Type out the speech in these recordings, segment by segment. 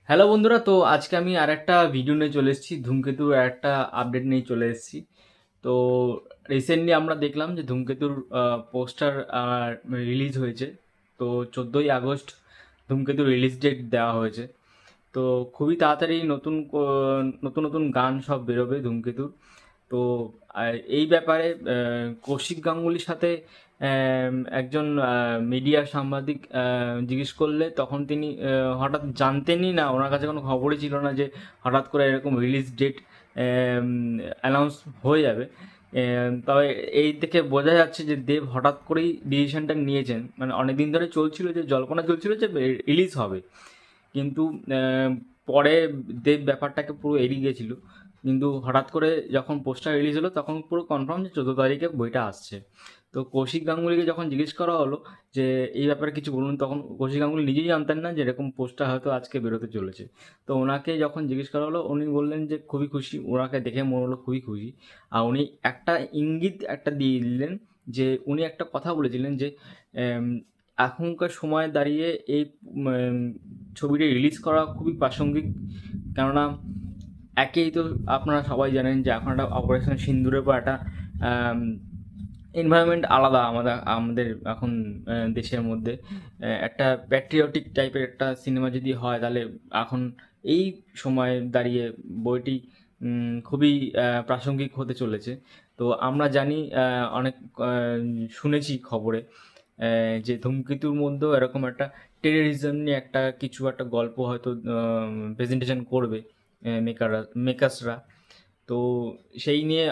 Hello বন্ধুরা, তো আজকে আমি আরেকটা ভিডিও নিয়ে চলে এসেছি। ধূমকেতুর আরেকটা আপডেট নিয়ে চলে এসেছি। তো রিসেন্টলি আমরা দেখলাম যে ধূমকেতুর পোস্টার রিলিজ হয়েছে। তো 14ই আগস্ট ধূমকেতুর রিলিজ ডেট দেওয়া হয়েছে। তো খুবই তাড়াতাড়ি নতুন নতুন গান সব বেরোবে ধূমকেতুর। তো এই ব্যাপারে কৌশিক গাঙ্গুলির সাথে একজন মিডিয়া সাংবাদিক জিজ্ঞেস করলে তখন তিনি হঠাৎ জানতেনই না, ওনার কাছে কোনো খবরই ছিল না যে হঠাৎ করে এরকম রিলিজ ডেট অ্যানাউন্স হয়ে যাবে। তবে এই দেখে বোঝা যাচ্ছে যে দেব হঠাৎ করেই ডিসিশনটা নিয়েছেন। মানে অনেক দিন ধরে চলছিল, যে জল্পনা চলছিল যে রিলিজ হবে, কিন্তু পরে দেব ব্যাপারটাকে পুরো এড়িয়ে গেছিল। কিন্তু হঠাৎ করে যখন পোস্টার রিলিজ হলো তখন পুরো কনফার্ম যে 14 তারিখে বইটা আসছে। তো কৌশিক গাঙ্গুলিকে যখন জিজ্ঞেস করা হলো যে এই ব্যাপারে কিছু বলুন, তখন কৌশিক গাঙ্গুলি নিজেই জানতেন না যে এরকম পোস্টার হয়তো আজকে বেরোতে চলেছে। তো ওনাকে যখন জিজ্ঞেস করা হলো উনি বললেন যে খুবই খুশি, ওনাকে দেখে মনে হলো খুবই খুশি। আর উনি একটা ইঙ্গিত একটা দিয়ে দিলেন, যে উনি একটা কথা বলেছিলেন যে এম, এখনকার সময় দাঁড়িয়ে এই উম, ছবিটি রিলিজ করা খুবই প্রাসঙ্গিক। কেননা একেই তো আপনারা সবাই জানেন যে এখন একটা অপারেশন সিন্দুরের পর একটা এনভায়রনমেন্ট আলাদা আমাদের আমাদের এখন দেশের মধ্যে। একটা প্যাট্রিয়টিক টাইপের একটা সিনেমা যদি হয় তাহলে এখন এই সময় দাঁড়িয়ে বইটি খুবই প্রাসঙ্গিক হতে চলেছে। তো আমরা জানি, অনেক শুনেছি খবরে যে ধূমকেতুর মধ্যেও এরকম একটা টেররিজম নিয়ে একটা কিছু একটা গল্প হয়তো প্রেজেন্টেশন করবে মেকার্সরা। তো সেই নিয়ে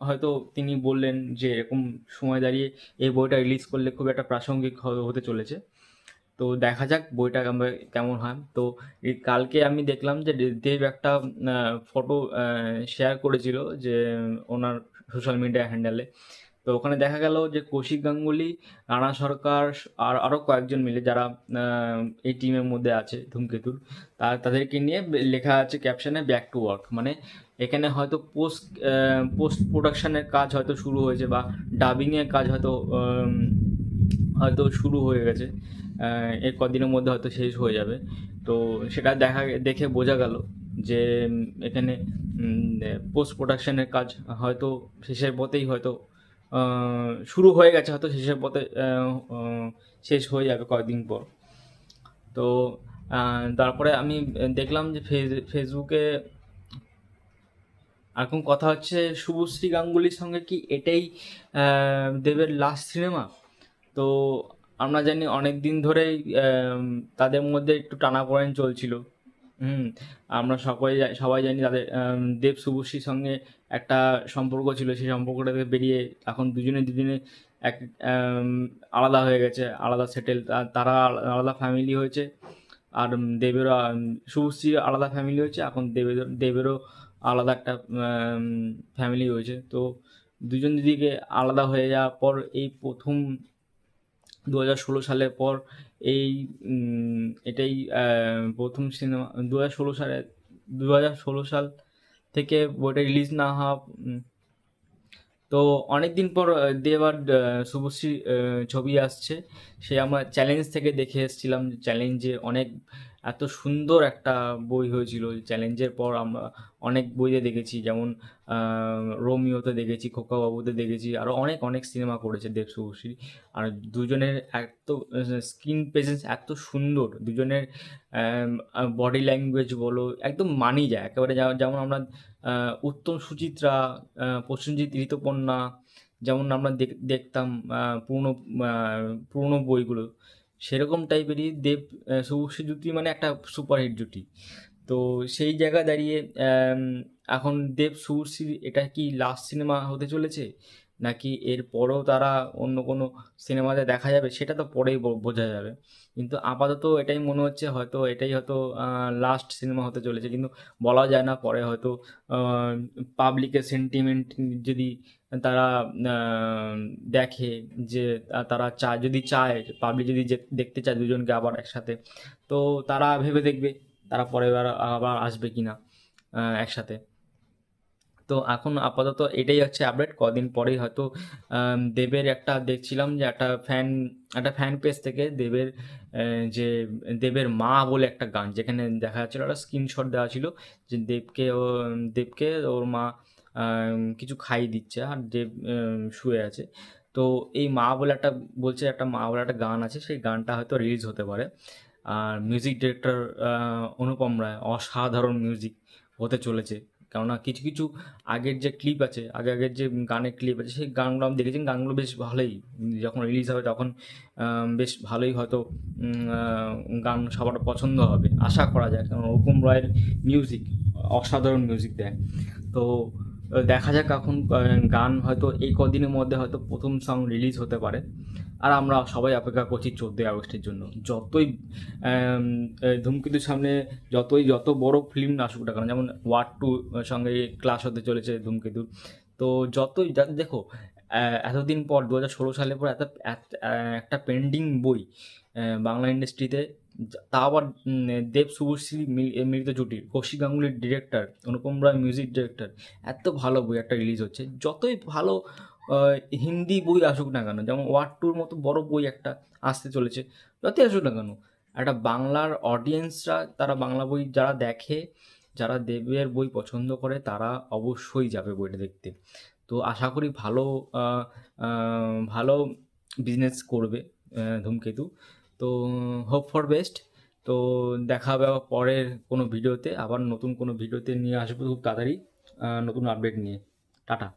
হয়তো তিনি বললেন যে এরকম সময় দাঁড়িয়ে এই বইটা রিলিজ করলে খুব একটা প্রাসঙ্গিক হতে চলেছে। তো দেখা যাক বইটা কেমন হয়। তো এই কালকে আমি দেখলাম যে দেব একটা ফটো শেয়ার করেছিল, যে ওনার সোশ্যাল মিডিয়া হ্যান্ডেলে। তো ওখানে দেখা গেল যে কৌশিক গাঙ্গুলি, রানা সরকার আর আরও কয়েকজন মিলে যারা এই টিমের মধ্যে আছে ধূমকেতুর, তাদেরকে নিয়ে লেখা আছে ক্যাপশনে ব্যাক টু ওয়ার্ক। মানে এখানে হয়তো পোস্ট প্রোডাকশনের কাজ হয়তো শুরু হয়েছে, বা ডাবিংয়ের কাজ হয়তো শুরু হয়ে গেছে। এর কদিনের মধ্যে হয়তো শেষ হয়ে যাবে। তো সেটা দেখে বোঝা গেল যে এখানে পোস্ট প্রোডাকশনের কাজ হয়তো শেষের পথেই হয়তো শুরু হয়ে গেছে, হয়তো শেষের পথে শেষ হয়ে যাবে কয়েকদিন পর। তো তারপরে আমি দেখলাম যে ফেসবুকে এখন কথা হচ্ছে শুভশ্রী গাঙ্গুলির সঙ্গে কি এটাই দেবের লাস্ট সিনেমা। তো আমরা জানি অনেক দিন ধরেই তাদের মধ্যে একটু টানাপোড়েন চলছিল। হুম, আমরা সবাই জানি তাদের দেব শুভশ্রীর সঙ্গে একটা সম্পর্ক ছিল, সেই সম্পর্কটা থেকে বেরিয়ে এখন দুজনে এক আম, আলাদা হয়ে গেছে, আলাদা সেটেল, তারা আলাদা ফ্যামিলি হয়েছে। আর দেবেরও শুভশ্রী আলাদা ফ্যামিলি হয়েছে, এখন দেবেরও আলাদা একটা ফ্যামিলি হয়েছে। তো দুজন দিদিকে আলাদা হয়ে যাওয়ার পর এই প্রথম 2016 সালের পর এই এটাই প্রথম সিনেমা। 2016 সাল থেকে বইটা রিলিজ না হওয়া। তো অনেক দিন পর দেব আর শুভশ্রী ছবি আসছে। সে আমরা চ্যালেঞ্জ থেকে দেখে এসেছিলাম, চ্যালেঞ্জে অনেক এত সুন্দর একটা বই হয়েছিল। চ্যালেঞ্জের পর আমরা অনেক বইতে দেখেছি, যেমন রোমিওতে দেখেছি, খোকা বাবুতে দেখেছি, আরও অনেক অনেক সিনেমা করেছে দেব শুভশ্রী। আর দুজনের এত স্ক্রিন প্রেজেন্স এত সুন্দর, দুজনের বডি ল্যাঙ্গুয়েজ বলো একদম মানিয়ে যায় একেবারে। যেমন আমরা উত্তম সুচিত্রা, প্রসেনজিৎ ঋতুপর্ণা, যেমন আমরা দেখতাম পুরনো বইগুলো, সেরকম টাইপেরই দেব শুভশ্রী জুটি, মানে একটা সুপারহিট জুটি। তো সেই জায়গায় দাঁড়িয়ে আম, এখন দেব শুভশ্রীর এটা কি লাস্ট সিনেমা হতে চলেছে, নাকি এর পরেও তারা অন্য কোনো সিনেমাতে দেখা যাবে, সেটা তো পরেই বোঝা যাবে। কিন্তু আপাতত এটাই মনে হচ্ছে, হয়তো এটাই হয়তো লাস্ট সিনেমা হতে চলেছে। কিন্তু বলা যায় না, পরে হয়তো পাবলিকের সেন্টিমেন্ট যদি তারা আহ, দেখে, যে তারা চায়, যদি চায়, পাবলিক যদি দেখতে চায় দুজনকে আবার একসাথে, তো তারা ভেবে দেখবে তারা পরের বার আবার আসবে কিনা একসাথে। তো এখন আপাতত এটাই হচ্ছে আপডেট। কদিন পরেই হয়তো দেবের একটা দেখছিলাম যে একটা ফ্যান পেজ থেকে দেবের যে দেবের মা বলে একটা গান, যেখানে দেখা যাচ্ছিল একটা স্ক্রিনশট দেওয়া ছিল যে দেবকে ওর মা কিছু খাইয়ে দিচ্ছে আর দেব শুয়ে আছে। তো এই মা বলে একটা বলছে, একটা মা বলে একটা গান আছে, সেই গানটা হয়তো রিলিজ হতে পারে। আর মিউজিক ডিরেক্টর অনুপম রায়, অসাধারণ মিউজিক হতে চলেছে। কেননা কিছু কিছু আগের যে ক্লিপ আছে, আগের যে গানের ক্লিপ আছে, সেই গানগুলো আমি দেখেছি, গানগুলো বেশ ভালোই। যখন রিলিজ হবে তখন বেশ ভালোই হয়তো গান সবার পছন্দ হবে আশা করা যায়, কারণ অনুপম রায়ের মিউজিক অসাধারণ মিউজিক দেয়। তো দেখা যাক এখন গান হয়তো এই কদিনের মধ্যে হয়তো প্রথম সং রিলিজ হতে পারে। আর আমরা সবাই অপেক্ষা করছি 14ই আগস্টের জন্য। যতই ধূমকেতুর সামনে যত বড় ফিল্ম আসুক না কেন, যেমন ওয়ার টু সঙ্গে ক্লাশ হতে চলেছে ধূমকেতুর। তো দেখো, এতদিন পর 2016 সালের পর একটা পেন্ডিং বই বাংলা ইন্ডাস্ট্রিতে, তা আবার দেব শুভশ্রী মিলিত জুটির, Kaushik গাঙ্গুলির director, Anupam Roy music director, এত ভালো বই একটা রিলিজ হচ্ছে। যতই ভালো হিন্দি বই আসুক না কেন, যেমন ওয়ার টুর মতো বড় বই একটা আসতে চলেছে, যতই আসুক না কেন, একটা বাংলার অডিয়েন্সরা, তারা বাংলা বই যারা দেখে, যারা দেবের বই পছন্দ করে, তারা অবশ্যই যাবে বইটা দেখতে। তো আশা করি আহ, ভালো বিজনেস করবে ধূমকেতু। তো হোপ ফর বেস্ট। তো দেখা হবে আবার পরের কোনো ভিডিওতে, আবার নতুন কোনো ভিডিওতে নিয়ে আসবো খুব তাড়াতাড়ি, নতুন আপডেট নিয়ে। টাটা।